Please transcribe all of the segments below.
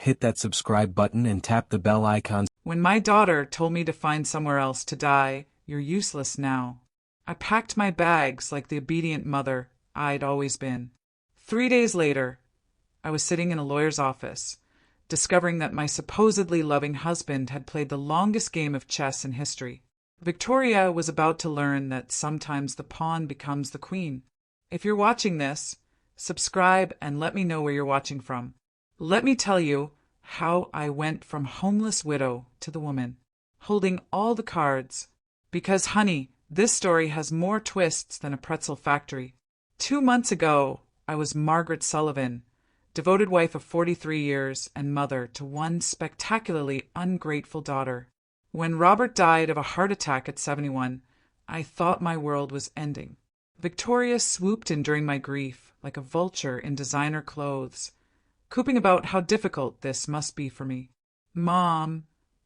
hit that subscribe button and tap the bell icon. When my daughter told me to find somewhere else to die, you're useless now. I packed my bags like the obedient mother I'd always been. 3 days later, I was sitting in a lawyer's office, discovering that my supposedly loving husband had played the longest game of chess in history. Victoria was about to learn that sometimes the pawn becomes the queen. If you're watching this, subscribe and let me know where you're watching from. Let me tell you how I went from homeless widow to the woman, holding all the cards. Because, honey, this story has more twists than a pretzel factory. 2 months ago, I was Margaret Sullivan, devoted wife of 43 years and mother to one spectacularly ungrateful daughter. When Robert died of a heart attack at 71, I thought my world was ending. Victoria swooped in during my grief, like a vulture in designer clothes, cooping about how difficult this must be for me. "Mom,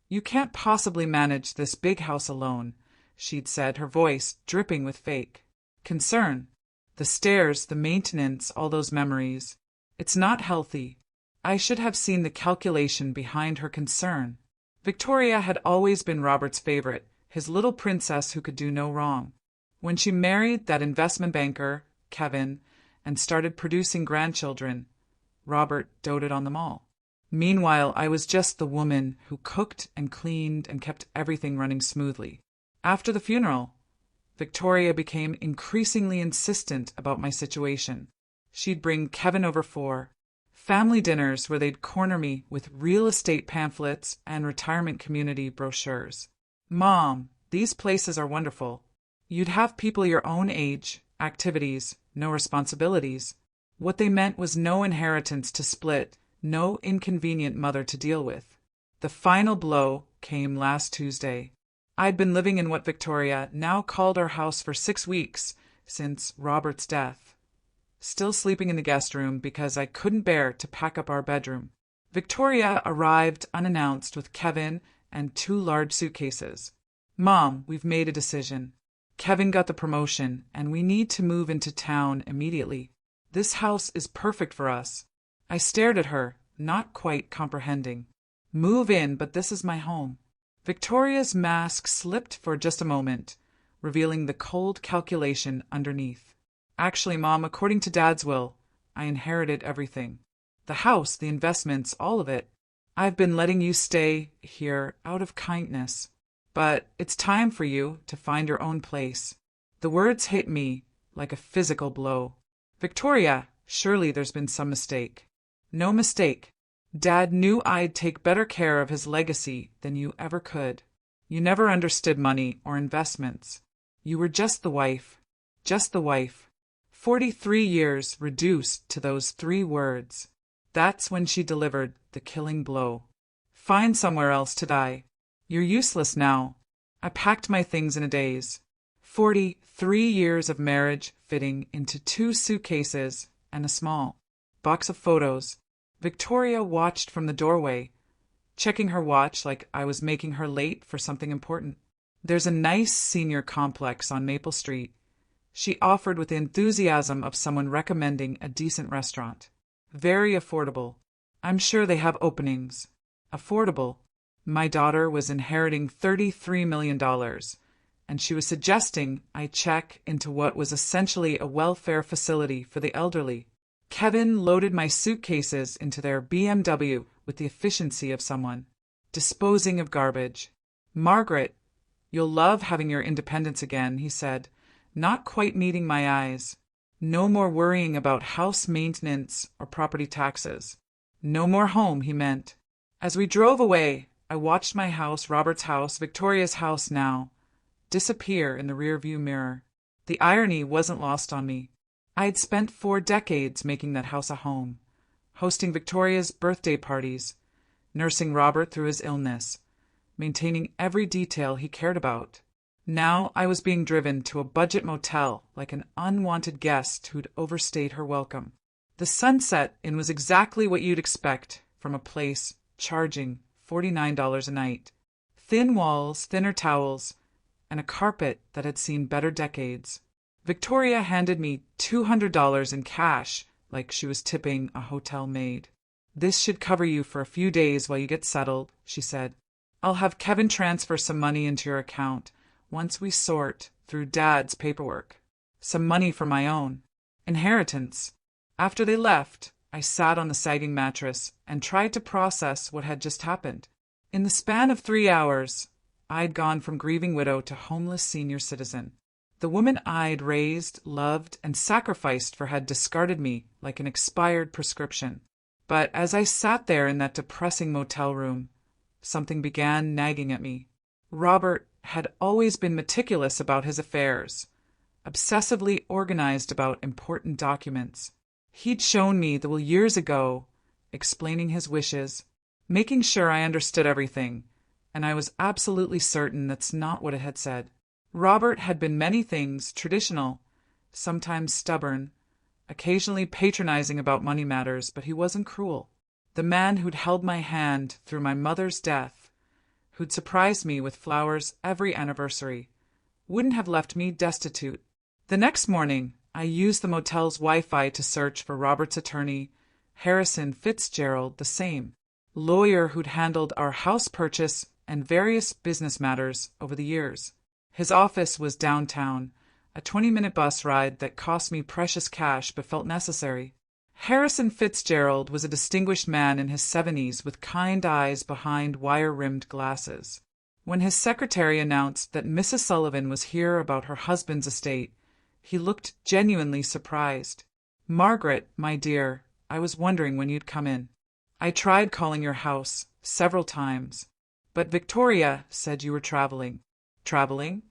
you can't possibly manage this big house alone," she'd said, her voice dripping with fake concern. The stairs, the maintenance, all those memories. It's not healthy. I should have seen the calculation behind her concern. Victoria had always been Robert's favorite, his little princess who could do no wrong. When she married that investment banker, Kevin, and started producing grandchildren, Robert doted on them all. Meanwhile, I was just the woman who cooked and cleaned and kept everything running smoothly. After the funeral, Victoria became increasingly insistent about my situation. She'd bring Kevin over for family dinners where they'd corner me with real estate pamphlets and retirement community brochures. "Mom, these places are wonderful. You'd have people your own age, activities, no responsibilities." What they meant was no inheritance to split, no inconvenient mother to deal with. The final blow came last Tuesday. I'd been living in what Victoria now called our house for 6 weeks since Robert's death, still sleeping in the guest room because I couldn't bear to pack up our bedroom. Victoria arrived unannounced with Kevin and 2 large suitcases. "Mom, we've made a decision. Kevin got the promotion, and we need to move into town immediately. This house is perfect for us." I stared at her, not quite comprehending. "Move in, but this is my home." Victoria's mask slipped for just a moment, revealing the cold calculation underneath. "Actually, Mom, according to Dad's will, I inherited everything. The house, the investments, all of it. I've been letting you stay here out of kindness. But it's time for you to find your own place." The words hit me like a physical blow. "Victoria, surely there's been some mistake." "No mistake. Dad knew I'd take better care of his legacy than you ever could. You never understood money or investments. You were just the wife. Just the wife." 43 years reduced to those 3 words. That's when she delivered the killing blow. "Find somewhere else to die. You're useless now." I packed my things in a daze. 43 years of marriage fitting into 2 suitcases and a small box of photos. Victoria watched from the doorway, checking her watch like I was making her late for something important. "There's a nice senior complex on Maple Street," she offered with the enthusiasm of someone recommending a decent restaurant. "Very affordable. I'm sure they have openings." Affordable. My daughter was inheriting $33 million, and she was suggesting I check into what was essentially a welfare facility for the elderly. Kevin loaded my suitcases into their BMW with the efficiency of someone disposing of garbage. "Margaret, you'll love having your independence again," he said, not quite meeting my eyes. No more worrying about house maintenance or property taxes. No more home, he meant. As we drove away, I watched my house, Robert's house, Victoria's house now, disappear in the rearview mirror. The irony wasn't lost on me. I had spent 4 decades making that house a home, hosting Victoria's birthday parties, nursing Robert through his illness, maintaining every detail he cared about. Now I was being driven to a budget motel like an unwanted guest who'd overstayed her welcome. The Sunset Inn was exactly what you'd expect from a place charging $49 a night. Thin walls, thinner towels, and a carpet that had seen better decades. Victoria handed me $200 in cash like she was tipping a hotel maid. "This should cover you for a few days while you get settled," she said. "I'll have Kevin transfer some money into your account once we sort through Dad's paperwork. Some money for my own inheritance." After they left, I sat on the sagging mattress and tried to process what had just happened. In the span of 3 hours, I'd gone from grieving widow to homeless senior citizen. The woman I'd raised, loved, and sacrificed for had discarded me like an expired prescription. But as I sat there in that depressing motel room, something began nagging at me. Robert had always been meticulous about his affairs, obsessively organized about important documents. He'd shown me the will years ago, explaining his wishes, making sure I understood everything, and I was absolutely certain that's not what it had said. Robert had been many things: traditional, sometimes stubborn, occasionally patronizing about money matters, but he wasn't cruel. The man who'd held my hand through my mother's death, who'd surprised me with flowers every anniversary, wouldn't have left me destitute. The next morning, I used the motel's Wi-Fi to search for Robert's attorney, Harrison Fitzgerald, the same lawyer who'd handled our house purchase and various business matters over the years. His office was downtown, a 20-minute bus ride that cost me precious cash but felt necessary. Harrison Fitzgerald was a distinguished man in his 70s with kind eyes behind wire-rimmed glasses. When his secretary announced that Mrs. Sullivan was here about her husband's estate, he looked genuinely surprised. "Margaret, my dear, I was wondering when you'd come in. I tried calling your house several times, but Victoria said you were traveling." "Traveling?"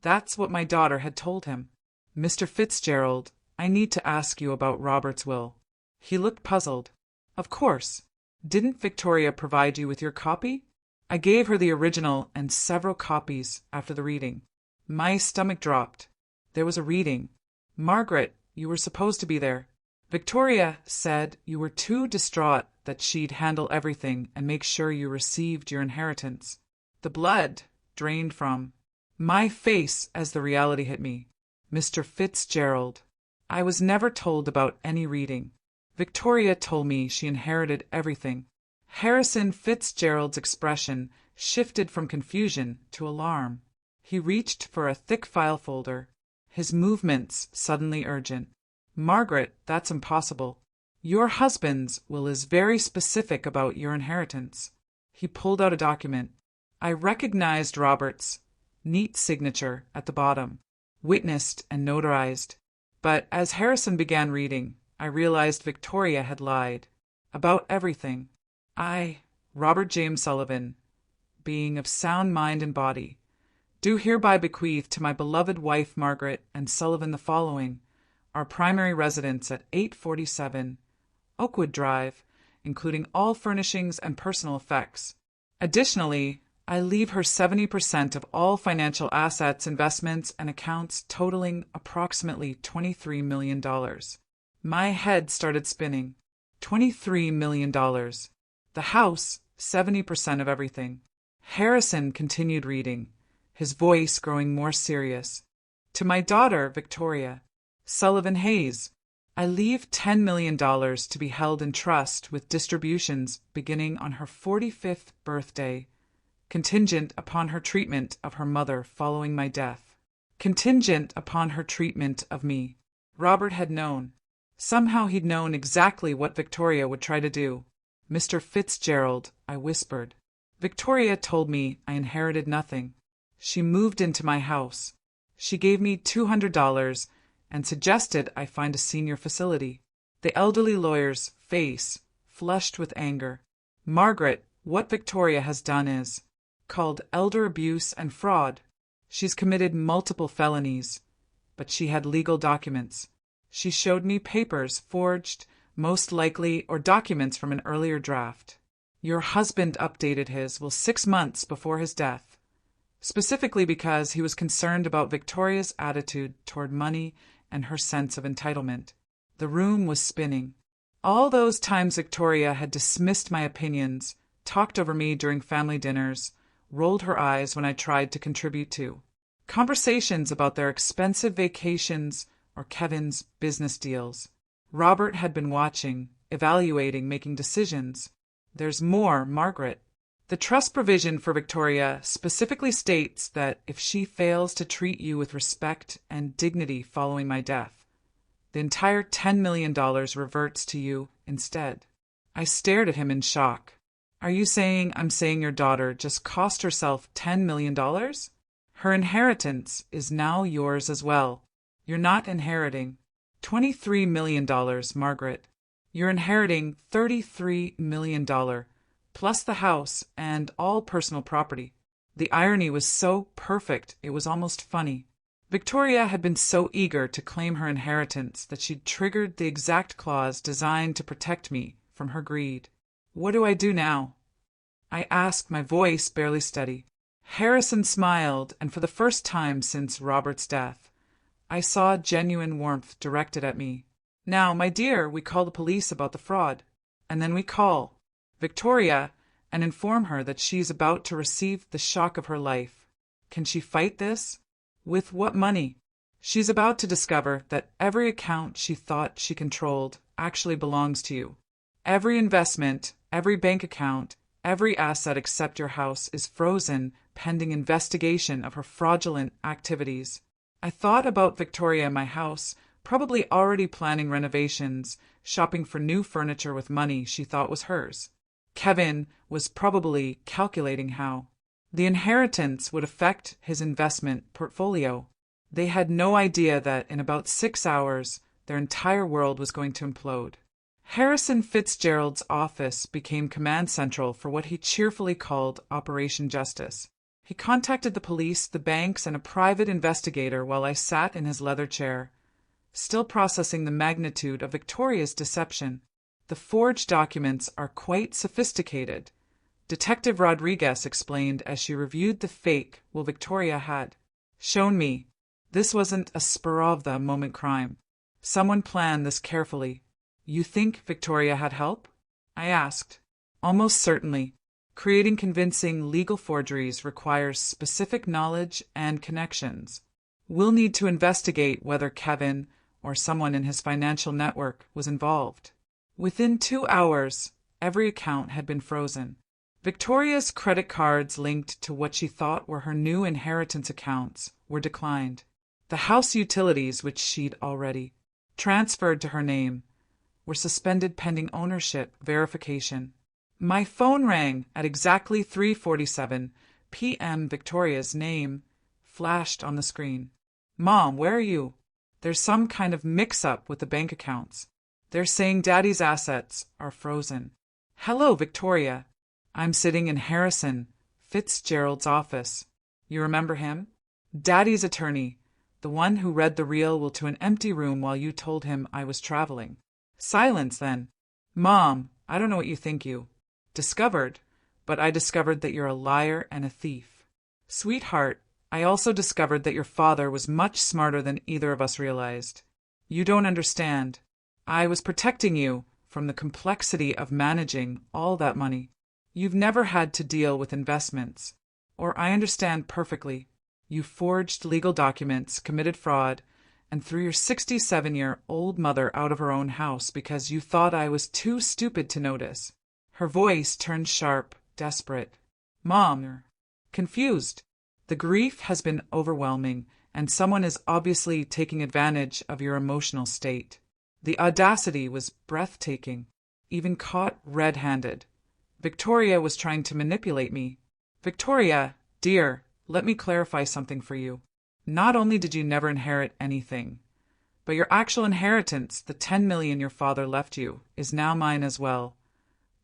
That's what my daughter had told him. "Mr. Fitzgerald, I need to ask you about Robert's will." He looked puzzled. "Of course. Didn't Victoria provide you with your copy?" I gave her the original and several copies after the reading. My stomach dropped. There was a reading. "Margaret, you were supposed to be there. Victoria said you were too distraught that she'd handle everything and make sure you received your inheritance." The blood drained from my face as the reality hit me. Mr. Fitzgerald. I was never told about any reading. Victoria told me she inherited everything. Harrison Fitzgerald's expression shifted from confusion to alarm. He reached for a thick file folder, his movements suddenly urgent. "Margaret, that's impossible. Your husband's will is very specific about your inheritance." He pulled out a document. I recognized Robert's neat signature at the bottom, witnessed and notarized. But as Harrison began reading, I realized Victoria had lied. About everything. I, Robert James Sullivan, being of sound mind and body, do hereby bequeath to my beloved wife Margaret and Sullivan the following: our primary residence at 847 Oakwood Drive, including all furnishings and personal effects. Additionally, I leave her 70% of all financial assets, investments, and accounts totaling approximately $23 million. My head started spinning. $23 million. The house, 70% of everything. Harrison continued reading, his voice growing more serious. To my daughter, Victoria Sullivan Hayes, I leave $10 million to be held in trust with distributions beginning on her 45th birthday, contingent upon her treatment of her mother following my death. Contingent upon her treatment of me. Robert had known. Somehow he'd known exactly what Victoria would try to do. "Mr. Fitzgerald," I whispered. "Victoria told me I inherited nothing. She moved into my house. She gave me $200 and suggested I find a senior facility." The elderly lawyer's face flushed with anger. "Margaret, what Victoria has done is called elder abuse and fraud. She's committed multiple felonies, but she had legal documents. She showed me papers forged, most likely, or documents from an earlier draft. Your husband updated his will 6 months before his death, specifically because he was concerned about Victoria's attitude toward money and her sense of entitlement." The room was spinning. All those times Victoria had dismissed my opinions, talked over me during family dinners, rolled her eyes when I tried to contribute to conversations about their expensive vacations or Kevin's business deals. Robert had been watching, evaluating, making decisions. There's more, Margaret. The trust provision for Victoria specifically states that if she fails to treat you with respect and dignity following my death, the entire $10 million reverts to you instead. I stared at him in shock. Are you saying I'm saying your daughter just cost herself $10 million? Her inheritance is now yours as well. You're not inheriting $23 million, Margaret. You're inheriting $33 million, plus the house and all personal property. The irony was so perfect, it was almost funny. Victoria had been so eager to claim her inheritance that she'd triggered the exact clause designed to protect me from her greed. What do I do now? I asked, my voice barely steady. Harrison smiled, and for the first time since Robert's death, I saw genuine warmth directed at me. Now, my dear, we call the police about the fraud, and then we call Victoria and inform her that she's about to receive the shock of her life. Can she fight this? With what money? She's about to discover that every account she thought she controlled actually belongs to you. Every investment, every bank account, every asset except your house is frozen pending investigation of her fraudulent activities. I thought about Victoria in my house, probably already planning renovations, shopping for new furniture with money she thought was hers. Kevin was probably calculating how the inheritance would affect his investment portfolio. They had no idea that in about 6 hours, their entire world was going to implode. Harrison Fitzgerald's office became command central for what he cheerfully called Operation Justice. He contacted the police, the banks, and a private investigator while I sat in his leather chair, still processing the magnitude of Victoria's deception. The forged documents are quite sophisticated, Detective Rodriguez explained as she reviewed the fake Victoria had shown me. This wasn't a spur-of-the-moment crime. Someone planned this carefully. You think Victoria had help? I asked. Almost certainly. Creating convincing legal forgeries requires specific knowledge and connections. We'll need to investigate whether Kevin or someone in his financial network was involved. Within 2 hours, every account had been frozen. Victoria's credit cards linked to what she thought were her new inheritance accounts were declined. The house utilities, which she'd already transferred to her name, were suspended pending ownership verification. My phone rang at exactly 3:47 p.m. Victoria's name flashed on the screen. Mom, where are you? There's some kind of mix-up with the bank accounts. They're saying Daddy's assets are frozen. Hello, Victoria. I'm sitting in Harrison Fitzgerald's office. You remember him? Daddy's attorney, the one who read the real will to an empty room while you told him I was traveling. Silence, then. Mom, I don't know what you think you discovered, but I discovered that you're a liar and a thief. Sweetheart, I also discovered that your father was much smarter than either of us realized. You don't understand. I was protecting you from the complexity of managing all that money. You've never had to deal with investments. Or I understand perfectly. You forged legal documents, committed fraud, and threw your 67-year-old mother out of her own house because you thought I was too stupid to notice. Her voice turned sharp, desperate. Mom, you're confused. The grief has been overwhelming, and someone is obviously taking advantage of your emotional state. The audacity was breathtaking, even caught red-handed. Victoria was trying to manipulate me. Victoria, dear, let me clarify something for you. Not only did you never inherit anything, but your actual inheritance, the $10 million your father left you, is now mine as well,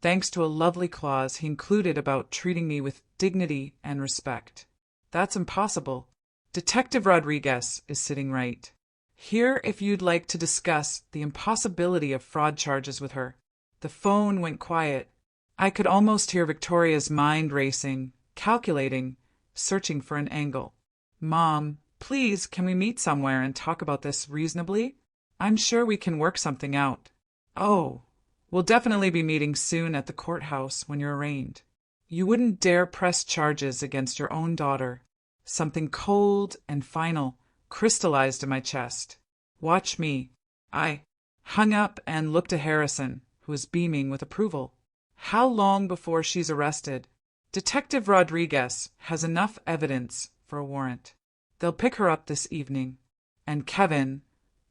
thanks to a lovely clause he included about treating me with dignity and respect. That's impossible. Detective Rodriguez is sitting right here if you'd like to discuss the impossibility of fraud charges with her. The phone went quiet. I could almost hear Victoria's mind racing, calculating, searching for an angle. Mom, please, can we meet somewhere and talk about this reasonably? I'm sure we can work something out. Oh, we'll definitely be meeting soon at the courthouse when you're arraigned. You wouldn't dare press charges against your own daughter. Something cold and final crystallized in my chest. Watch me. I hung up and looked at Harrison, who who was beaming with approval. How long before she's arrested? Detective Rodriguez has enough evidence for a warrant. They'll pick her up this evening. And Kevin,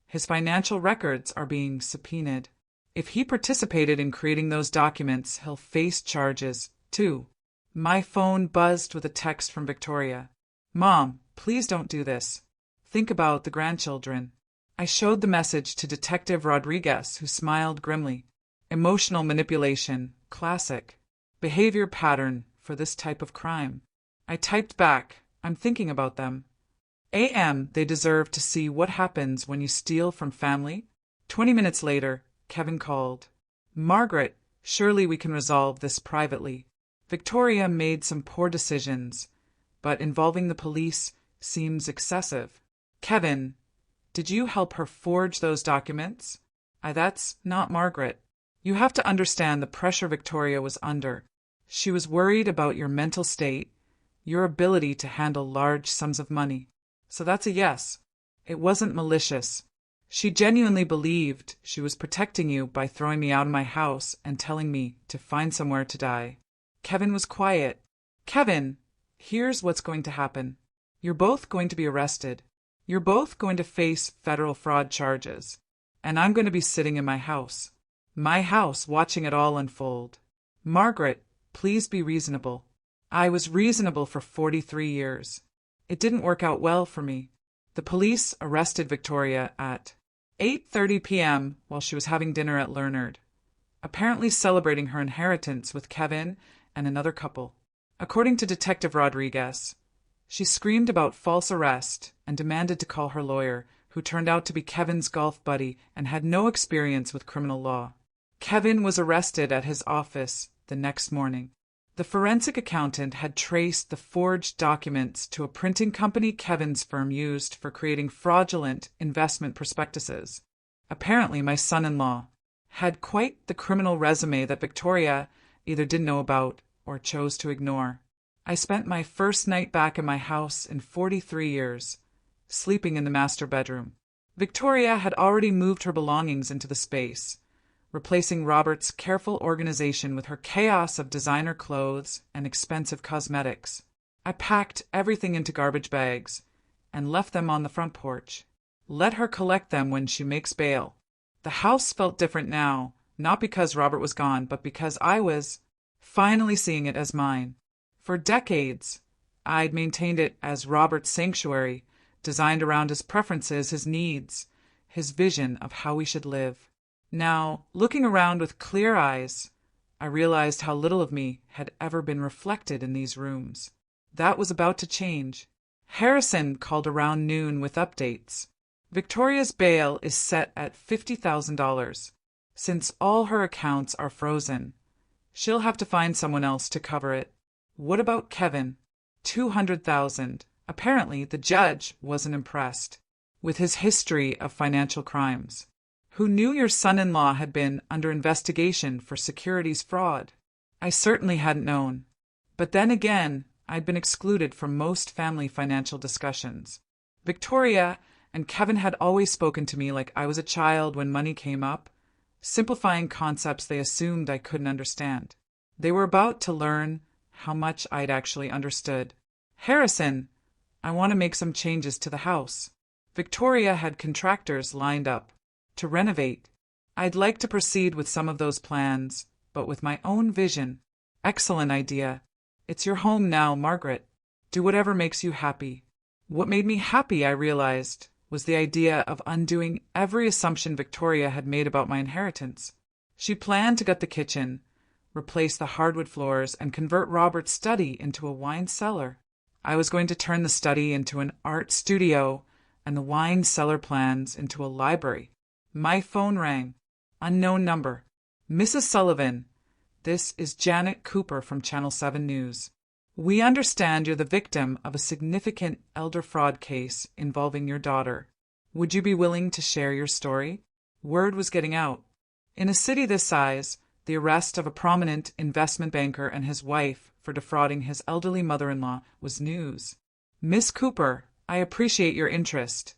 his financial records are being subpoenaed. If he participated in creating those documents, he'll face charges, too. My phone buzzed with a text from Victoria. Mom, please don't do this. Think about the grandchildren. I showed the message to Detective Rodriguez, who smiled grimly. Emotional manipulation, classic. Behavior pattern for this type of crime. I typed back, I'm thinking about them. They deserve to see what happens when you steal from family. 20 minutes later, Kevin called. Margaret, surely we can resolve this privately. Victoria made some poor decisions, but involving the police seems excessive. Kevin, did you help her forge those documents? That's not Margaret. You have to understand the pressure Victoria was under. She was worried about your mental state, your ability to handle large sums of money. So that's a yes. It wasn't malicious. She genuinely believed she was protecting you by throwing me out of my house and telling me to find somewhere to die. Kevin was quiet. Kevin, here's what's going to happen. You're both going to be arrested. You're both going to face federal fraud charges. And I'm going to be sitting in my house. My house, watching it all unfold. Margaret, please be reasonable. I was reasonable for 43 years. It didn't work out well for me. The police arrested Victoria at 8:30 p.m. while she was having dinner at Leonard, apparently celebrating her inheritance with Kevin and another couple. According to Detective Rodriguez, she screamed about false arrest and demanded to call her lawyer, who turned out to be Kevin's golf buddy and had no experience with criminal law. Kevin was arrested at his office the next morning. The forensic accountant had traced the forged documents to a printing company Kevin's firm used for creating fraudulent investment prospectuses. Apparently, my son-in-law had quite the criminal resume that Victoria either didn't know about or chose to ignore. I spent my first night back in my house in 43 years, sleeping in the master bedroom. Victoria had already moved her belongings into the space, replacing Robert's careful organization with her chaos of designer clothes and expensive cosmetics. I packed everything into garbage bags and left them on the front porch. Let her collect them when she makes bail. The house felt different now, not because Robert was gone, but because I was finally seeing it as mine. For decades, I'd maintained it as Robert's sanctuary, designed around his preferences, his needs, his vision of how we should live. Now, looking around with clear eyes, I realized how little of me had ever been reflected in these rooms. That was about to change. Harrison called around noon with updates. Victoria's bail is set at $50,000. Since all her accounts are frozen, she'll have to find someone else to cover it. What about Kevin? $200,000. Apparently, the judge wasn't impressed with his history of financial crimes. Who knew your son-in-law had been under investigation for securities fraud? I certainly hadn't known. But then again, I'd been excluded from most family financial discussions. Victoria and Kevin had always spoken to me like I was a child when money came up, simplifying concepts they assumed I couldn't understand. They were about to learn how much I'd actually understood. Harrison, I want to make some changes to the house. Victoria had contractors lined up to renovate. I'd like to proceed with some of those plans, but with my own vision. Excellent idea. It's your home now, Margaret. Do whatever makes you happy. What made me happy, I realized, was the idea of undoing every assumption Victoria had made about my inheritance. She planned to gut the kitchen, replace the hardwood floors, and convert Robert's study into a wine cellar. I was going to turn the study into an art studio and the wine cellar plans into a library. My phone rang. Unknown number. Mrs. Sullivan, this is Janet Cooper from Channel 7 News. We understand you're the victim of a significant elder fraud case involving your daughter. Would you be willing to share your story? Word was getting out. In a city this size, the arrest of a prominent investment banker and his wife for defrauding his elderly mother-in-law was news. Miss Cooper, I appreciate your interest,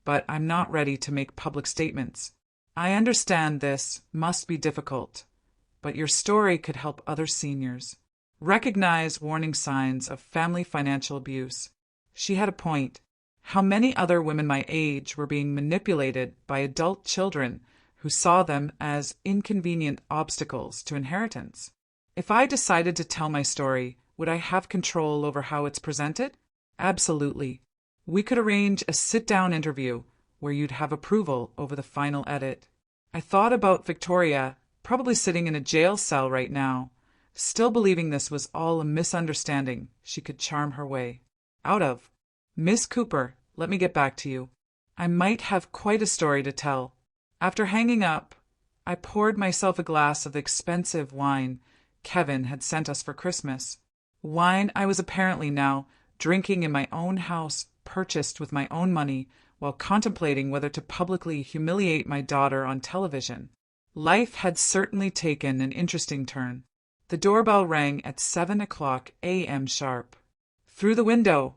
but I'm not ready to make public statements. I understand this must be difficult, but your story could help other seniors recognize warning signs of family financial abuse. She had a point. How many other women my age were being manipulated by adult children who saw them as inconvenient obstacles to inheritance? If I decided to tell my story, would I have control over how it's presented? Absolutely. We could arrange a sit-down interview where you'd have approval over the final edit. I thought about Victoria, probably sitting in a jail cell right now, still believing this was all a misunderstanding she could charm her way out of. Miss Cooper, let me get back to you. I might have quite a story to tell. After hanging up, I poured myself a glass of the expensive wine Kevin had sent us for Christmas. Wine I was apparently now drinking in my own house, purchased with my own money, while contemplating whether to publicly humiliate my daughter on television. Life had certainly taken an interesting turn. The doorbell rang at 7 a.m. sharp. Through the window,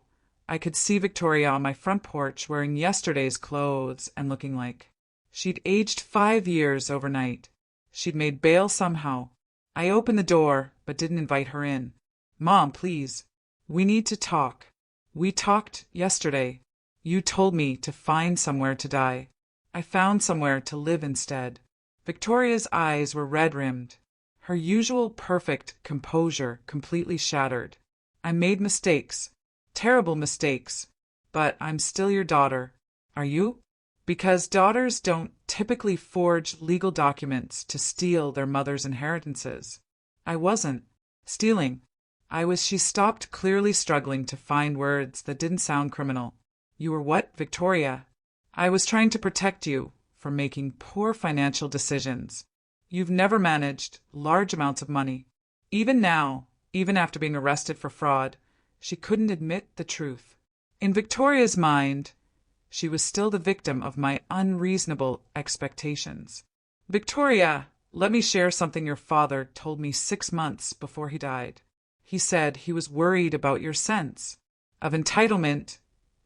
I could see Victoria on my front porch wearing yesterday's clothes and looking like she'd aged 5 years overnight. She'd made bail somehow. I opened the door, but didn't invite her in. Mom, please. We need to talk. We talked yesterday. You told me to find somewhere to die. I found somewhere to live instead. Victoria's eyes were red-rimmed, her usual perfect composure completely shattered. I made mistakes, terrible mistakes, but I'm still your daughter. Are you? Because daughters don't typically forge legal documents to steal their mother's inheritances. I wasn't stealing. She stopped, clearly struggling to find words that didn't sound criminal. You were what, Victoria? I was trying to protect you from making poor financial decisions. You've never managed large amounts of money. Even now, even after being arrested for fraud, she couldn't admit the truth. In Victoria's mind, she was still the victim of my unreasonable expectations. Victoria, let me share something your father told me 6 months before he died. He said he was worried about your sense of entitlement,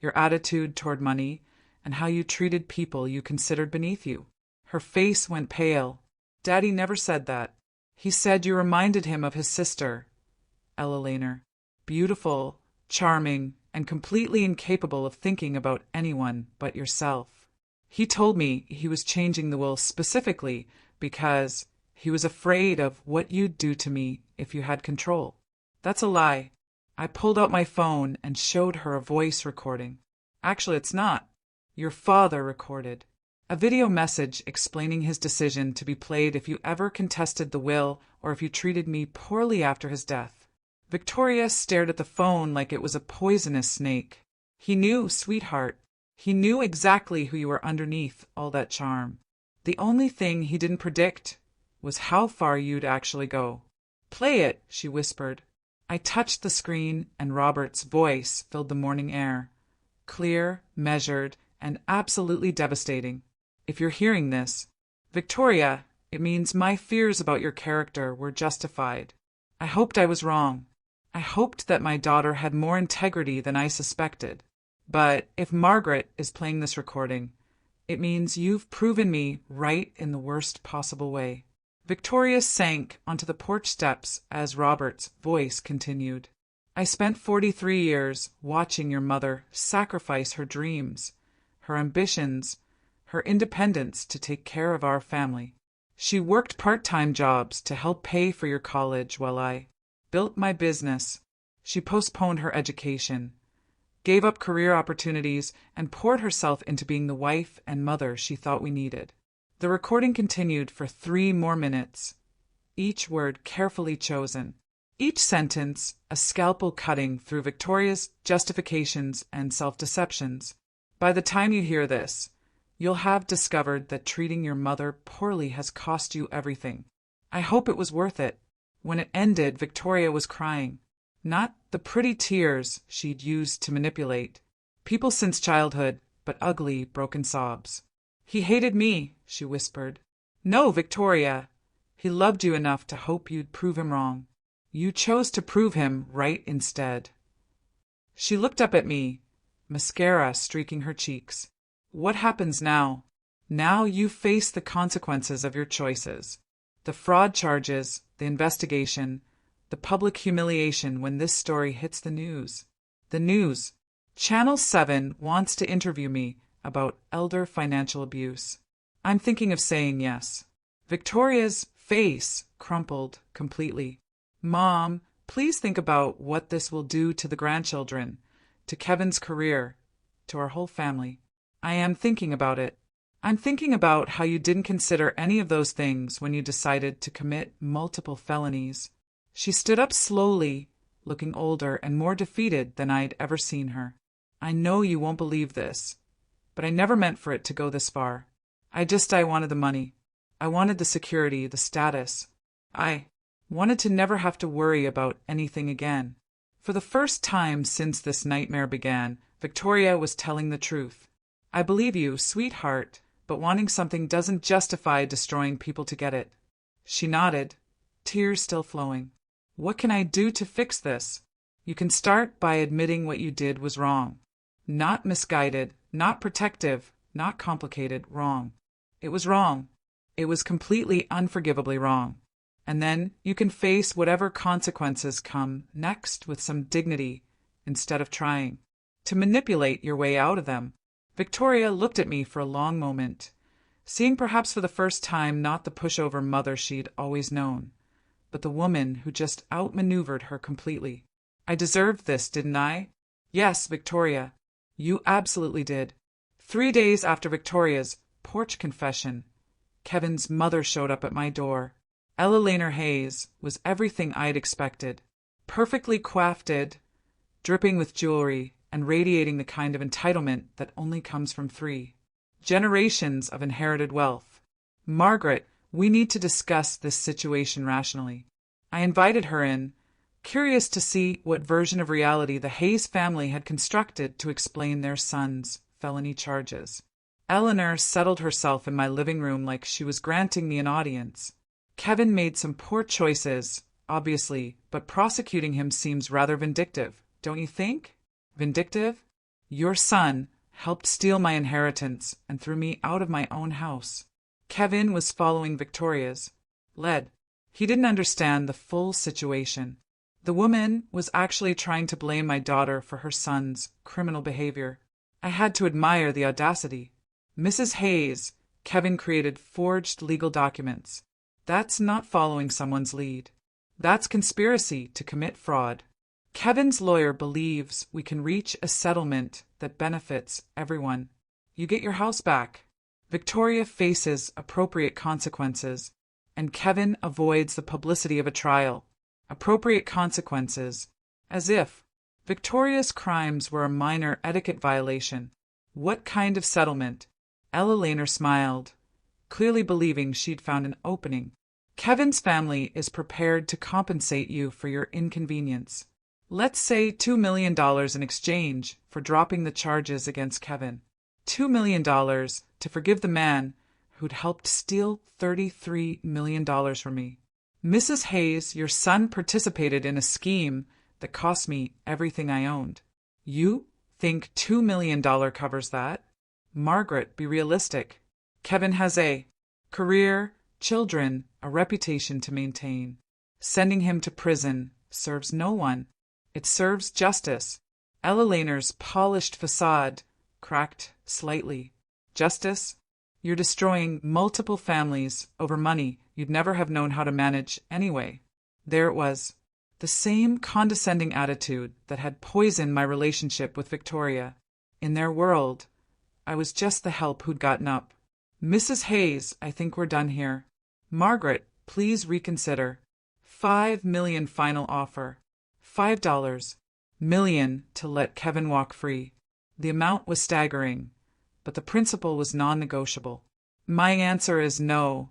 your attitude toward money, and how you treated people you considered beneath you. Her face went pale. Daddy never said that. He said you reminded him of his sister, Ella Lehner. Beautiful, charming, and completely incapable of thinking about anyone but yourself. He told me he was changing the will specifically because he was afraid of what you'd do to me if you had control. That's a lie. I pulled out my phone and showed her a voice recording. Actually, it's not. Your father recorded a video message explaining his decision to be played if you ever contested the will or if you treated me poorly after his death. Victoria stared at the phone like it was a poisonous snake. He knew, sweetheart. He knew exactly who you were underneath all that charm. The only thing he didn't predict was how far you'd actually go. Play it, she whispered. I touched the screen, and Robert's voice filled the morning air. Clear, measured, and absolutely devastating. If you're hearing this, Victoria, it means my fears about your character were justified. I hoped I was wrong. I hoped that my daughter had more integrity than I suspected. But if Margaret is playing this recording, it means you've proven me right in the worst possible way. Victoria sank onto the porch steps as Robert's voice continued. I spent 43 years watching your mother sacrifice her dreams, her ambitions, her independence to take care of our family. She worked part-time jobs to help pay for your college while I built my business. She postponed her education, gave up career opportunities, and poured herself into being the wife and mother she thought we needed. The recording continued for 3 more minutes, each word carefully chosen, each sentence a scalpel cutting through Victoria's justifications and self-deceptions. By the time you hear this, you'll have discovered that treating your mother poorly has cost you everything. I hope it was worth it. When it ended, Victoria was crying. Not the pretty tears she'd used to manipulate people since childhood, but ugly, broken sobs. He hated me, she whispered. No, Victoria. He loved you enough to hope you'd prove him wrong. You chose to prove him right instead. She looked up at me, mascara streaking her cheeks. What happens now? Now you face the consequences of your choices. The fraud charges, the investigation, the public humiliation when this story hits the news. The news. Channel 7 wants to interview me about elder financial abuse. I'm thinking of saying yes. Victoria's face crumpled completely. Mom, please think about what this will do to the grandchildren, to Kevin's career, to our whole family. I am thinking about it. I'm thinking about how you didn't consider any of those things when you decided to commit multiple felonies. She stood up slowly, looking older and more defeated than I'd ever seen her. I know you won't believe this, but I never meant for it to go this far. I wanted the money. I wanted the security, the status. I wanted to never have to worry about anything again. For the first time since this nightmare began, Victoria was telling the truth. I believe you, sweetheart, but wanting something doesn't justify destroying people to get it. She nodded, tears still flowing. What can I do to fix this? You can start by admitting what you did was wrong. Not misguided, not protective, not complicated, wrong. It was wrong. It was completely unforgivably wrong. And then you can face whatever consequences come next with some dignity instead of trying to manipulate your way out of them. Victoria looked at me for a long moment, seeing perhaps for the first time not the pushover mother she'd always known, but the woman who just outmaneuvered her completely. I deserved this, didn't I? Yes, Victoria, you absolutely did. 3 days after Victoria's porch confession, Kevin's mother showed up at my door. Ella Laner Hayes was everything I'd expected. Perfectly coiffed, dripping with jewelry, and radiating the kind of entitlement that only comes from 3 generations of inherited wealth. Margaret, we need to discuss this situation rationally. I invited her in, curious to see what version of reality the Hayes family had constructed to explain their son's felony charges. Eleanor settled herself in my living room like she was granting me an audience. Kevin made some poor choices, obviously, but prosecuting him seems rather vindictive, don't you think? Vindictive? Your son helped steal my inheritance and threw me out of my own house. Kevin was following Victoria's lead. He didn't understand the full situation. The woman was actually trying to blame my daughter for her son's criminal behavior. I had to admire the audacity. Mrs. Hayes, Kevin created forged legal documents. That's not following someone's lead. That's conspiracy to commit fraud. Kevin's lawyer believes we can reach a settlement that benefits everyone. You get your house back. Victoria faces appropriate consequences, and Kevin avoids the publicity of a trial. Appropriate consequences, as if Victoria's crimes were a minor etiquette violation. What kind of settlement? Ella Laner smiled, clearly believing she'd found an opening. Kevin's family is prepared to compensate you for your inconvenience. Let's say $2 million in exchange for dropping the charges against Kevin. $2 million to forgive the man who'd helped steal $33 million from me. Mrs. Hayes, your son participated in a scheme that cost me everything I owned. You think $2 million covers that? Margaret, be realistic. Kevin has a career, children, a reputation to maintain. Sending him to prison serves no one. It serves justice. Ella Laner's polished facade cracked slightly. Justice? You're destroying multiple families over money you'd never have known how to manage anyway. There it was. The same condescending attitude that had poisoned my relationship with Victoria. In their world, I was just the help who'd gotten up. Mrs. Hayes, I think we're done here. Margaret, please reconsider. $5 million final offer. $5 million to let Kevin walk free. The amount was staggering, but the principle was non-negotiable. My answer is no.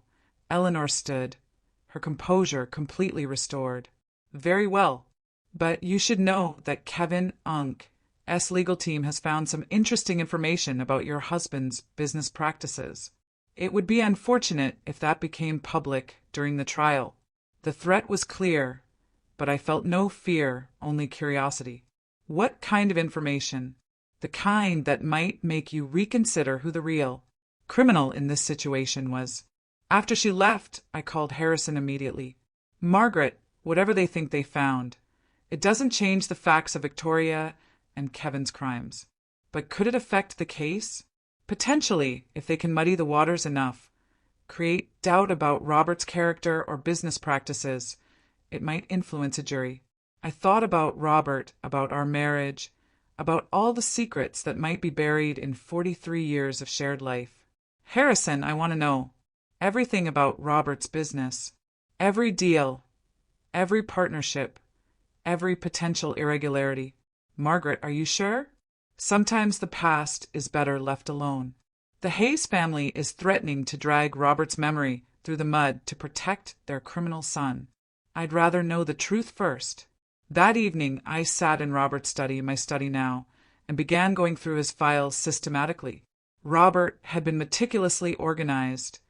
Eleanor stood, her composure completely restored. Very well, but you should know that Kevin Unk's legal team has found some interesting information about your husband's business practices. It would be unfortunate if that became public during the trial. The threat was clear, but I felt no fear, only curiosity. What kind of information? The kind that might make you reconsider who the real criminal in this situation was. After she left, I called Harrison immediately. Margaret, whatever they think they found, it doesn't change the facts of Victoria and Kevin's crimes. But could it affect the case? Potentially, if they can muddy the waters enough, create doubt about Robert's character or business practices, it might influence a jury. I thought about Robert, about our marriage, about all the secrets that might be buried in 43 years of shared life. Harrison, I want to know everything about Robert's business, every deal, every partnership, every potential irregularity. Margaret, are you sure? Sometimes the past is better left alone. The Hayes family is threatening to drag Robert's memory through the mud to protect their criminal son. I'd rather know the truth first. That evening, I sat in Robert's study, my study now, and began going through his files systematically. Robert had been meticulously organized,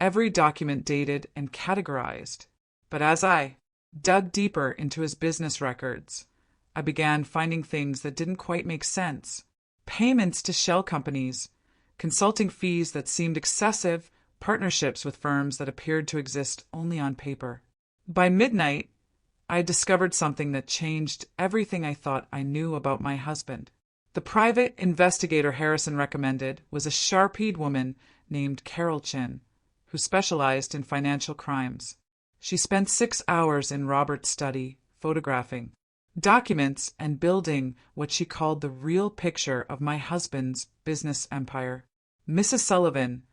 every document dated and categorized. But as I dug deeper into his business records, I began finding things that didn't quite make sense. Payments to shell companies, consulting fees that seemed excessive, partnerships with firms that appeared to exist only on paper. By midnight, I had discovered something that changed everything I thought I knew about my husband. The private investigator Harrison recommended was a sharp-eyed woman named Carol Chin, who specialized in financial crimes. She spent 6 hours in Robert's study, photographing documents and building what she called the real picture of my husband's business empire. Mrs. Sullivan,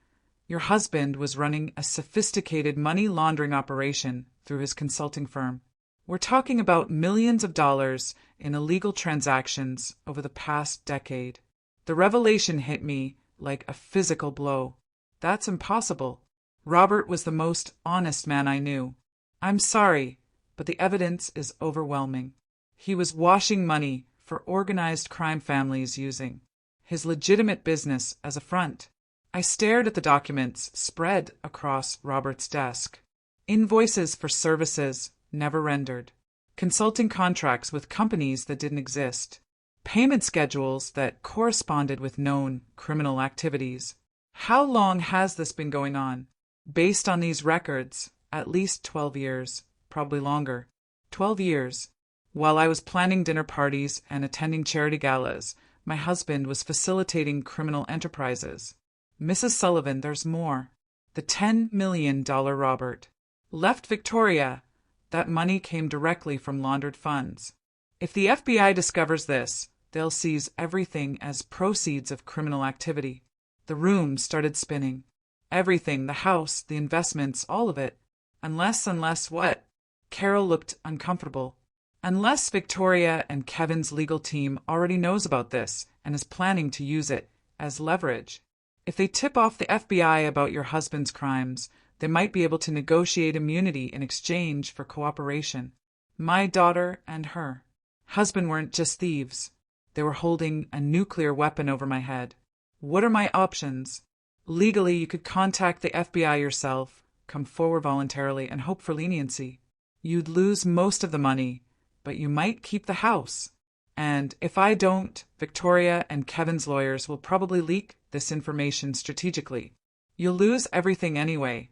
your husband was running a sophisticated money laundering operation through his consulting firm. We're talking about millions of dollars in illegal transactions over the past decade. The revelation hit me like a physical blow. That's impossible. Robert was the most honest man I knew. I'm sorry, but the evidence is overwhelming. He was washing money for organized crime families using his legitimate business as a front. I stared at the documents spread across Robert's desk. Invoices for services never rendered. Consulting contracts with companies that didn't exist. Payment schedules that corresponded with known criminal activities. How long has this been going on? Based on these records, at least 12 years, probably longer. 12 years. While I was planning dinner parties and attending charity galas, my husband was facilitating criminal enterprises. Mrs. Sullivan, there's more. The $10 million Robert left Victoria. That money came directly from laundered funds. If the FBI discovers this, they'll seize everything as proceeds of criminal activity. The room started spinning. Everything, the house, the investments, all of it. Unless what? Carol looked uncomfortable. Unless Victoria and Kevin's legal team already knows about this and is planning to use it as leverage. If they tip off the FBI about your husband's crimes, they might be able to negotiate immunity in exchange for cooperation. My daughter and her husband weren't just thieves. They were holding a nuclear weapon over my head. What are my options? Legally, you could contact the FBI yourself, come forward voluntarily, and hope for leniency. You'd lose most of the money, but you might keep the house. And if I don't, Victoria and Kevin's lawyers will probably leak this information strategically. You'll lose everything anyway,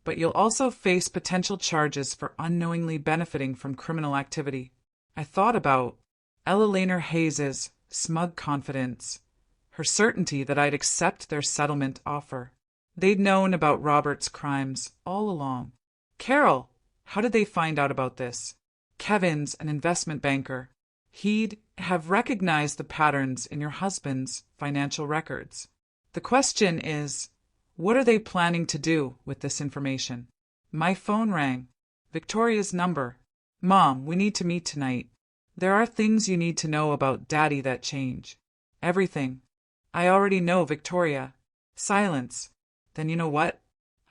but you'll also face potential charges for unknowingly benefiting from criminal activity. I thought about Ella Laner Hayes's smug confidence, her certainty that I'd accept their settlement offer. They'd known about Robert's crimes all along. Carol, how did they find out about this? Kevin's an investment banker. He'd have recognized the patterns in your husband's financial records. The question is, what are they planning to do with this information? My phone rang. Victoria's number. Mom, we need to meet tonight. There are things you need to know about Daddy that change. Everything. I already know, Victoria. Silence. Then you know what?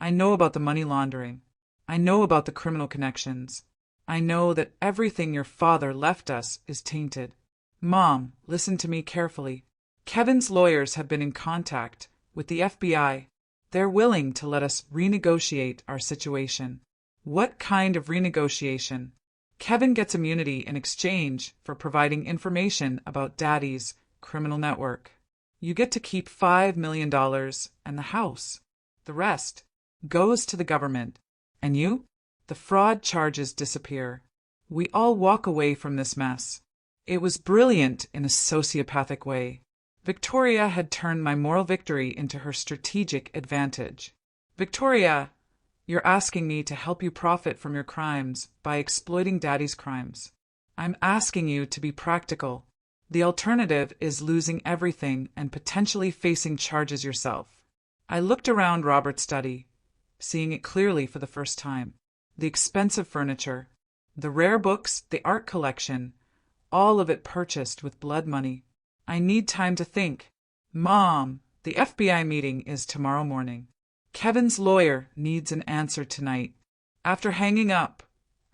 I know about the money laundering. I know about the criminal connections. I know that everything your father left us is tainted. Mom, listen to me carefully. Kevin's lawyers have been in contact with the FBI. They're willing to let us renegotiate our situation. What kind of renegotiation? Kevin gets immunity in exchange for providing information about Daddy's criminal network. You get to keep $5 million and the house. The rest goes to the government. And you? The fraud charges disappear. We all walk away from this mess. It was brilliant in a sociopathic way. Victoria had turned my moral victory into her strategic advantage. Victoria, you're asking me to help you profit from your crimes by exploiting Daddy's crimes. I'm asking you to be practical. The alternative is losing everything and potentially facing charges yourself. I looked around Robert's study, seeing it clearly for the first time. The expensive furniture, the rare books, the art collection, all of it purchased with blood money. I need time to think. Mom, the FBI meeting is tomorrow morning. Kevin's lawyer needs an answer tonight. After hanging up,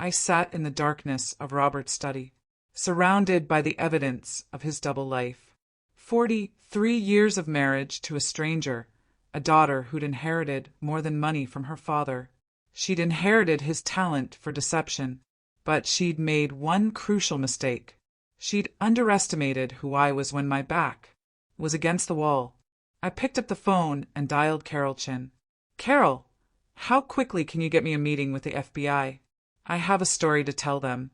I sat in the darkness of Robert's study, surrounded by the evidence of his double life. 43 years of marriage to a stranger, a daughter who'd inherited more than money from her father. She'd inherited his talent for deception, but she'd made one crucial mistake. She'd underestimated who I was when my back was against the wall. I picked up the phone and dialed Carol Chin. Carol, how quickly can you get me a meeting with the FBI? I have a story to tell them,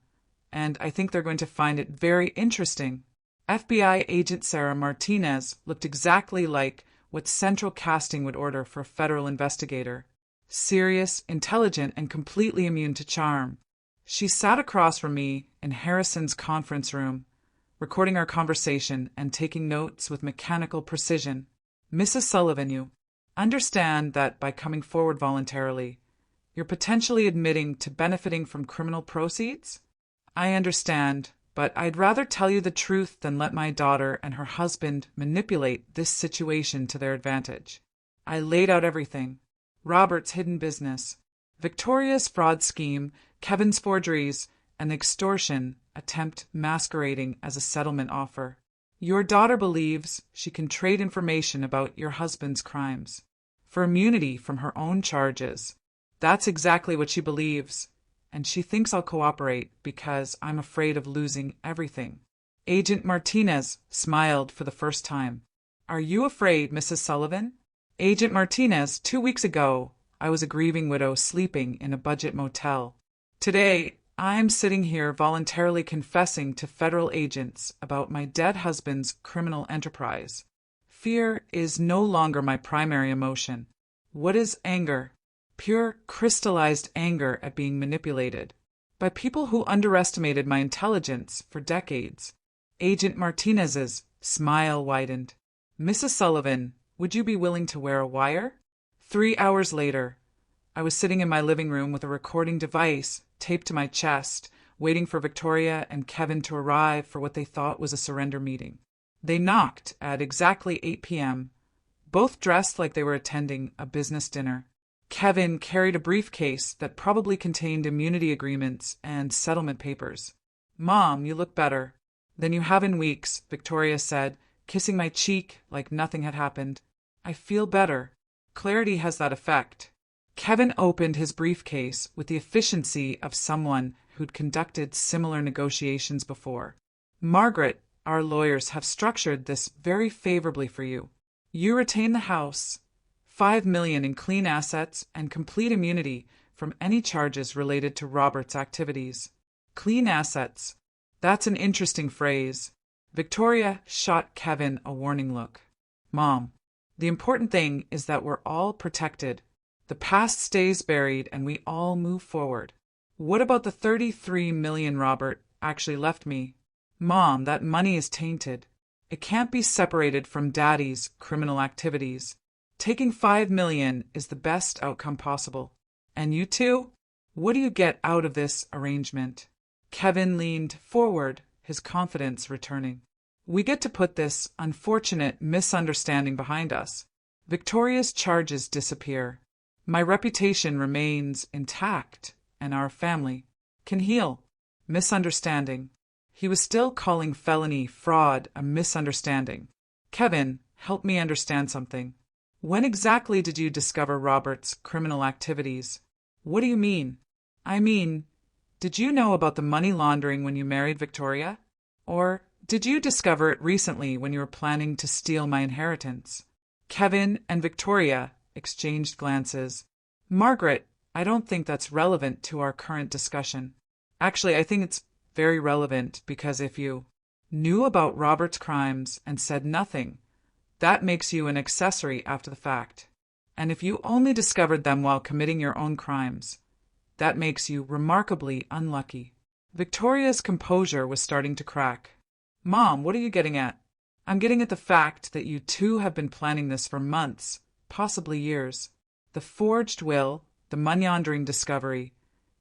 and I think they're going to find it very interesting. FBI agent Sarah Martinez looked exactly like what Central Casting would order for a federal investigator. Serious, intelligent, and completely immune to charm. She sat across from me in Harrison's conference room, recording our conversation and taking notes with mechanical precision. Mrs. Sullivan, you understand that by coming forward voluntarily, you're potentially admitting to benefiting from criminal proceeds? I understand, but I'd rather tell you the truth than let my daughter and her husband manipulate this situation to their advantage. I laid out everything. Robert's hidden business, Victoria's fraud scheme, Kevin's forgeries, and extortion attempt masquerading as a settlement offer. Your daughter believes she can trade information about your husband's crimes for immunity from her own charges. That's exactly what she believes, and she thinks I'll cooperate because I'm afraid of losing everything. Agent Martinez smiled for the first time. Are you afraid, Mrs. Sullivan? Agent Martinez, 2 weeks ago, I was a grieving widow sleeping in a budget motel. Today, I'm sitting here voluntarily confessing to federal agents about my dead husband's criminal enterprise. Fear is no longer my primary emotion. What is anger? Pure, crystallized anger at being manipulated by people who underestimated my intelligence for decades. Agent Martinez's smile widened. Mrs. Sullivan, would you be willing to wear a wire? 3 hours later, I was sitting in my living room with a recording device taped to my chest, waiting for Victoria and Kevin to arrive for what they thought was a surrender meeting. They knocked at exactly 8 p.m., both dressed like they were attending a business dinner. Kevin carried a briefcase that probably contained immunity agreements and settlement papers. Mom, you look better than you have in weeks, Victoria said, kissing my cheek like nothing had happened. I feel better. Clarity has that effect. Kevin opened his briefcase with the efficiency of someone who'd conducted similar negotiations before. Margaret, our lawyers have structured this very favorably for you. You retain the house, $5 million in clean assets, and complete immunity from any charges related to Robert's activities. Clean assets. That's an interesting phrase. Victoria shot Kevin a warning look. Mom, the important thing is that we're all protected. The past stays buried and we all move forward. What about the $33 million Robert actually left me? Mom, that money is tainted. It can't be separated from Daddy's criminal activities. Taking $5 million is the best outcome possible. And you two? What do you get out of this arrangement? Kevin leaned forward, his confidence returning. We get to put this unfortunate misunderstanding behind us. Victoria's charges disappear. My reputation remains intact, and our family can heal. Misunderstanding. He was still calling felony fraud a misunderstanding. Kevin, help me understand something. When exactly did you discover Robert's criminal activities? What do you mean? I mean, did you know about the money laundering when you married Victoria? Or Did you discover it recently when you were planning to steal my inheritance? Kevin and Victoria exchanged glances. Margaret, I don't think that's relevant to our current discussion. Actually, I think it's very relevant because if you knew about Robert's crimes and said nothing, that makes you an accessory after the fact. And if you only discovered them while committing your own crimes, that makes you remarkably unlucky. Victoria's composure was starting to crack. Mom, what are you getting at? I'm getting at the fact that you two have been planning this for months, possibly years. The forged will, the money-laundering discovery,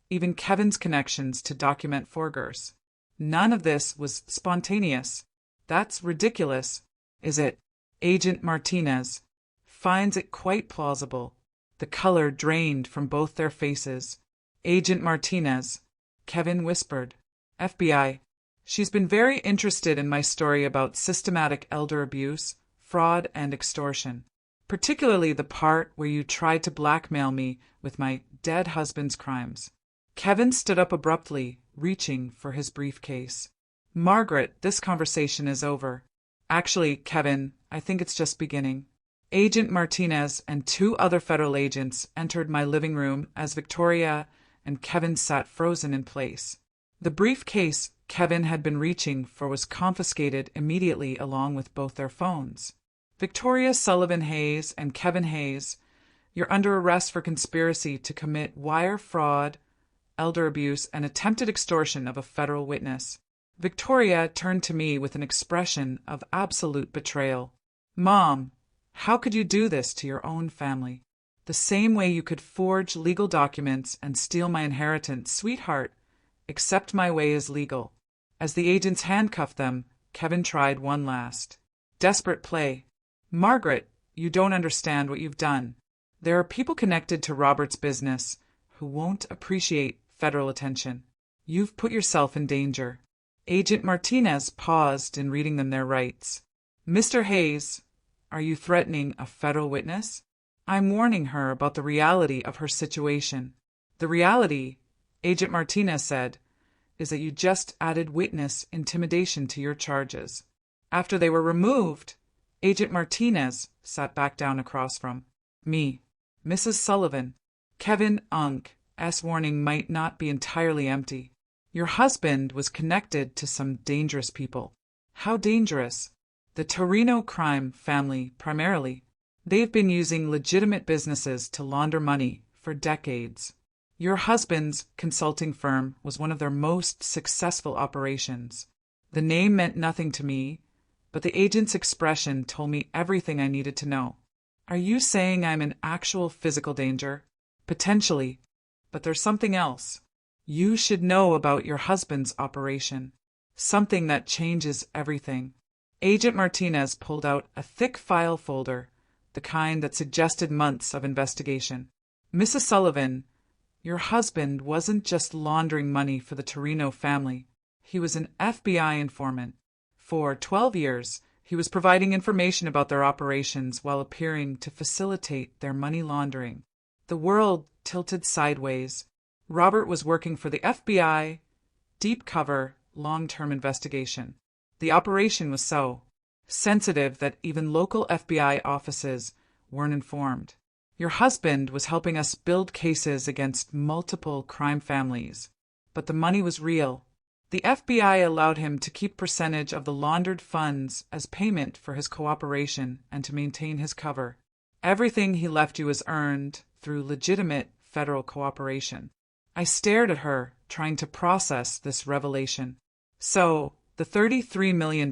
even Kevin's connections to document forgers. None of this was spontaneous. That's ridiculous. Is it? Agent Martinez finds it quite plausible. The color drained from both their faces. Agent Martinez, Kevin whispered. FBI. She's been very interested in my story about systematic elder abuse, fraud, and extortion, particularly the part where you tried to blackmail me with my dead husband's crimes. Kevin stood up abruptly, reaching for his briefcase. Margaret, this conversation is over. Actually, Kevin, I think it's just beginning. Agent Martinez and two other federal agents entered my living room as Victoria and Kevin sat frozen in place. The briefcase Kevin had been reaching for was confiscated immediately along with both their phones. Victoria Sullivan Hayes and Kevin Hayes, you're under arrest for conspiracy to commit wire fraud, elder abuse, and attempted extortion of a federal witness. Victoria turned to me with an expression of absolute betrayal. Mom, how could you do this to your own family? The same way you could forge legal documents and steal my inheritance, sweetheart. Accept my way is legal. As the agents handcuffed them, Kevin tried one last desperate play. Margaret, you don't understand what you've done. There are people connected to Robert's business who won't appreciate federal attention. You've put yourself in danger. Agent Martinez paused in reading them their rights. Mr. Hayes, are you threatening a federal witness? I'm warning her about the reality of her situation. The reality, Agent Martinez said, is that you just added witness intimidation to your charges. After they were removed, Agent Martinez sat back down across from me. Mrs. Sullivan, Kevin Unk's warning might not be entirely empty. Your husband was connected to some dangerous people. How dangerous? The Torino crime family, primarily. They've been using legitimate businesses to launder money for decades. Your husband's consulting firm was one of their most successful operations. The name meant nothing to me, but the agent's expression told me everything I needed to know. Are you saying I'm in actual physical danger? Potentially, but there's something else. You should know about your husband's operation. Something that changes everything. Agent Martinez pulled out a thick file folder, the kind that suggested months of investigation. Mrs. Sullivan, your husband wasn't just laundering money for the Torino family. He was an FBI informant. For 12 years, he was providing information about their operations while appearing to facilitate their money laundering. The world tilted sideways. Robert was working for the FBI, deep cover, long-term investigation. The operation was so sensitive that even local FBI offices weren't informed. Your husband was helping us build cases against multiple crime families, but the money was real. The FBI allowed him to keep percentage of the laundered funds as payment for his cooperation and to maintain his cover. Everything he left you was earned through legitimate federal cooperation. I stared at her, trying to process this revelation. So, the $33 million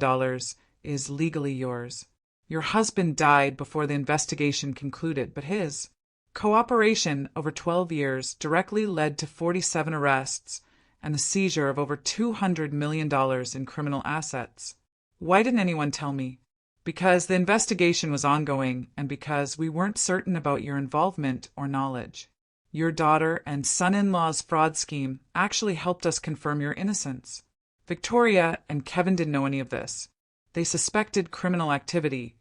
is legally yours. Your husband died before the investigation concluded, but his cooperation over 12 years directly led to 47 arrests and the seizure of over $200 million in criminal assets. Why didn't anyone tell me? Because the investigation was ongoing and because we weren't certain about your involvement or knowledge. Your daughter and son-in-law's fraud scheme actually helped us confirm your innocence. Victoria and Kevin didn't know any of this. They suspected criminal activity,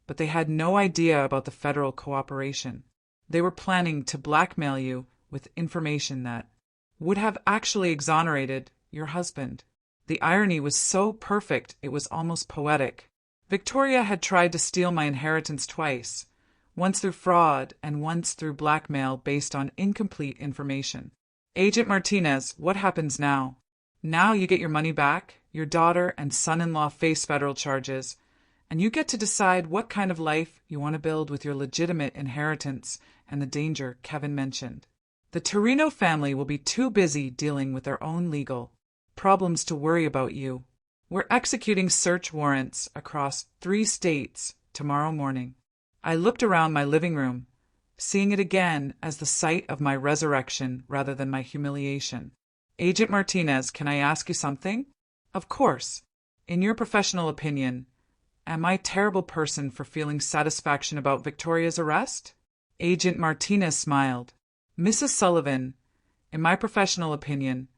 but they had no idea about the federal cooperation. They were planning to blackmail you with information that would have actually exonerated your husband. The irony was so perfect it was almost poetic. Victoria had tried to steal my inheritance twice, once through fraud and once through blackmail based on incomplete information. Agent Martinez, what happens now? Now you get your money back, your daughter and son-in-law face federal charges, and you get to decide what kind of life you want to build with your legitimate inheritance and the danger Kevin mentioned. The Torino family will be too busy dealing with their own legal problems to worry about you. We're executing search warrants across 3 states tomorrow morning. I looked around my living room, seeing it again as the site of my resurrection rather than my humiliation. Agent Martinez, can I ask you something? Of course. In your professional opinion, am I a terrible person for feeling satisfaction about Victoria's arrest? Agent Martinez smiled. Mrs. Sullivan, in my professional opinion,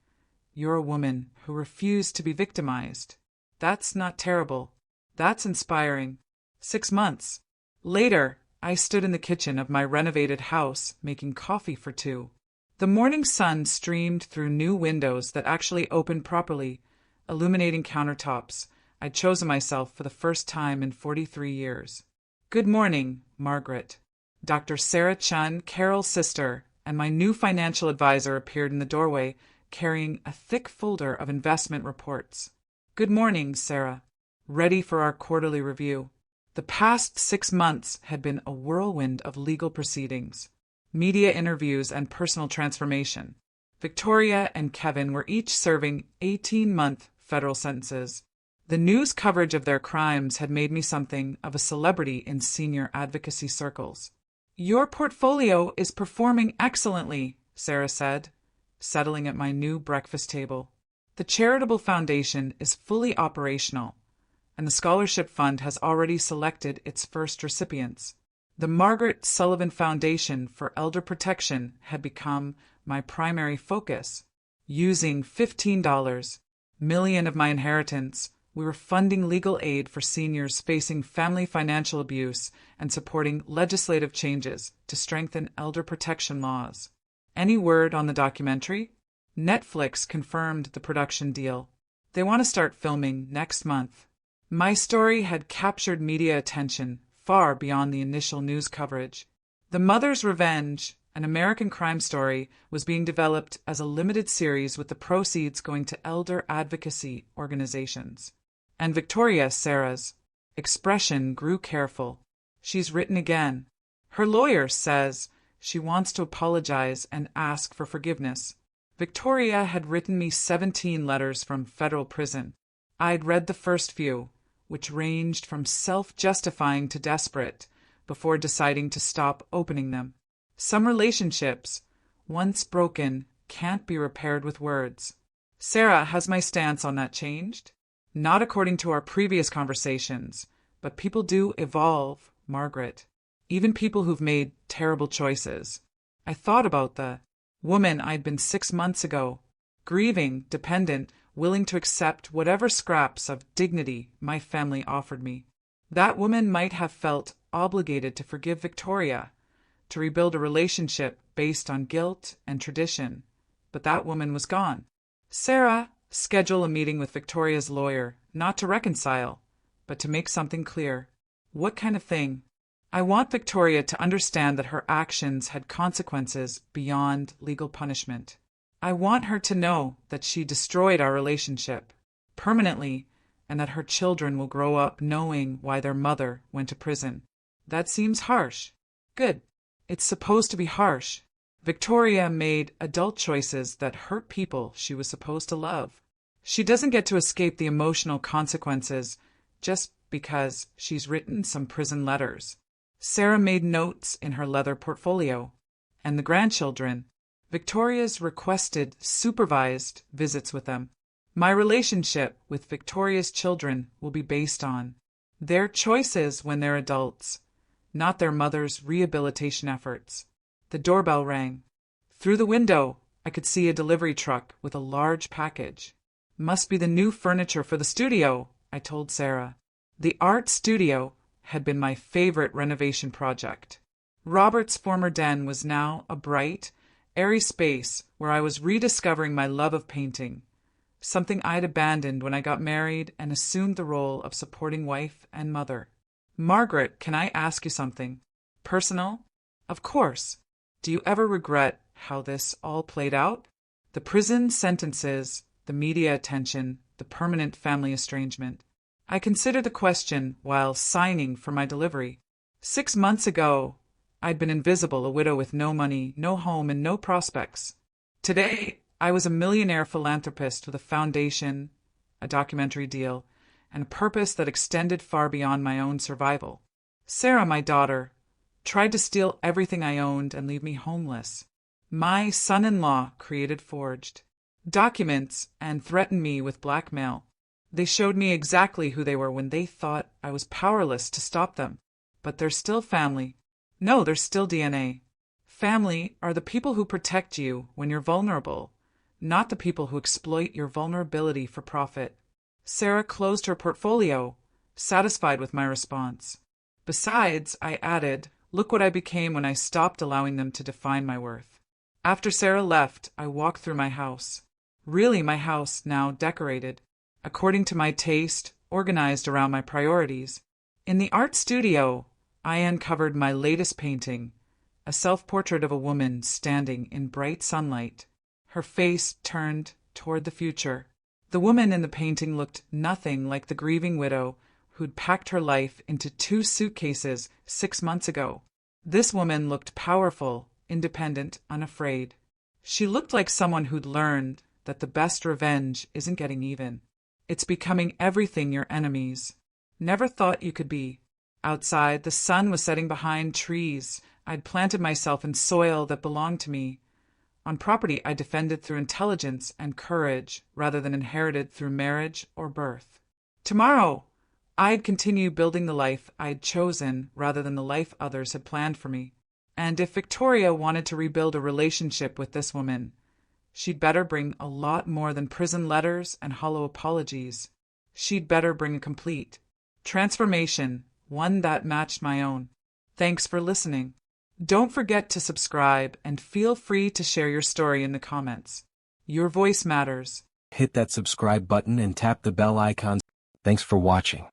you're a woman who refused to be victimized. That's not terrible. That's inspiring. 6 months. Later, I stood in the kitchen of my renovated house making coffee for 2. The morning sun streamed through new windows that actually opened properly, illuminating countertops I'd chosen myself for the first time in 43 years. Good morning, Margaret. Dr. Sarah Chun, Carol's sister, and my new financial advisor appeared in the doorway, carrying a thick folder of investment reports. Good morning, Sarah. Ready for our quarterly review. The past 6 months had been a whirlwind of legal proceedings, media interviews, and personal transformation. Victoria and Kevin were each serving 18-month federal sentences. The news coverage of their crimes had made me something of a celebrity in senior advocacy circles. Your portfolio is performing excellently, Sarah said, settling at my new breakfast table. The charitable foundation is fully operational, and the scholarship fund has already selected its first recipients. The Margaret Sullivan Foundation for Elder Protection had become my primary focus. Using $15 million of my inheritance, we were funding legal aid for seniors facing family financial abuse and supporting legislative changes to strengthen elder protection laws. Any word on the documentary? Netflix confirmed the production deal. They want to start filming next month. My story had captured media attention far beyond the initial news coverage. The Mother's Revenge, an American crime story, was being developed as a limited series with the proceeds going to elder advocacy organizations. And Victoria, Sarah's expression grew careful. She's written again. Her lawyer says she wants to apologize and ask for forgiveness. Victoria had written me 17 letters from federal prison. I'd read the first few, which ranged from self-justifying to desperate, before deciding to stop opening them. Some relationships, once broken, can't be repaired with words. Sarah, has my stance on that changed? Not according to our previous conversations, but people do evolve, Margaret. Even people who've made terrible choices. I thought about the woman I'd been 6 months ago, grieving, dependent, willing to accept whatever scraps of dignity my family offered me. That woman might have felt obligated to forgive Victoria, to rebuild a relationship based on guilt and tradition, but that woman was gone. Sarah, schedule a meeting with Victoria's lawyer, not to reconcile, but to make something clear. What kind of thing? I want Victoria to understand that her actions had consequences beyond legal punishment. I want her to know that she destroyed our relationship permanently and that her children will grow up knowing why their mother went to prison. That seems harsh. Good. It's supposed to be harsh. Victoria made adult choices that hurt people she was supposed to love. She doesn't get to escape the emotional consequences just because she's written some prison letters. Sarah made notes in her leather portfolio. And the grandchildren. Victoria's requested supervised visits with them. My relationship with Victoria's children will be based on their choices when they're adults, not their mother's rehabilitation efforts. The doorbell rang. Through the window, I could see a delivery truck with a large package. Must be the new furniture for the studio, I told Sarah. The art studio had been my favorite renovation project. Robert's former den was now a bright, airy space where I was rediscovering my love of painting. something I'd abandoned when I got married and assumed the role of supporting wife and mother. Margaret, can I ask you something? Personal? Of course. Do you ever regret how this all played out? The prison sentences, the media attention, the permanent family estrangement. I considered the question while signing for my delivery. 6 months ago, I'd been invisible, a widow with no money, no home, and no prospects. Today, I was a millionaire philanthropist with a foundation, a documentary deal, and a purpose that extended far beyond my own survival. Sarah, my daughter, tried to steal everything I owned and leave me homeless. My son-in-law created forged documents and threatened me with blackmail. They showed me exactly who they were when they thought I was powerless to stop them. But they're still family. No, they're still DNA. Family are the people who protect you when you're vulnerable, not the people who exploit your vulnerability for profit. Sarah closed her portfolio, satisfied with my response. Besides, I added, look what I became when I stopped allowing them to define my worth. After Sarah left, I walked through my house. Really my house, now decorated, according to my taste, organized around my priorities. In the art studio, I uncovered my latest painting, a self-portrait of a woman standing in bright sunlight, her face turned toward the future. The woman in the painting looked nothing like the grieving widow who'd packed her life into 2 suitcases 6 months ago. This woman looked powerful, independent, unafraid. She looked like someone who'd learned that the best revenge isn't getting even. It's becoming everything your enemies never thought you could be. Outside, the sun was setting behind trees. I'd planted myself in soil that belonged to me, on property I defended through intelligence and courage rather than inherited through marriage or birth. Tomorrow, I'd continue building the life I'd chosen rather than the life others had planned for me. And if Victoria wanted to rebuild a relationship with this woman, she'd better bring a lot more than prison letters and hollow apologies. She'd better bring a complete transformation, one that matched my own. Thanks for listening. Don't forget to subscribe and feel free to share your story in the comments. Your voice matters. Hit that subscribe button and tap the bell icon. Thanks for watching.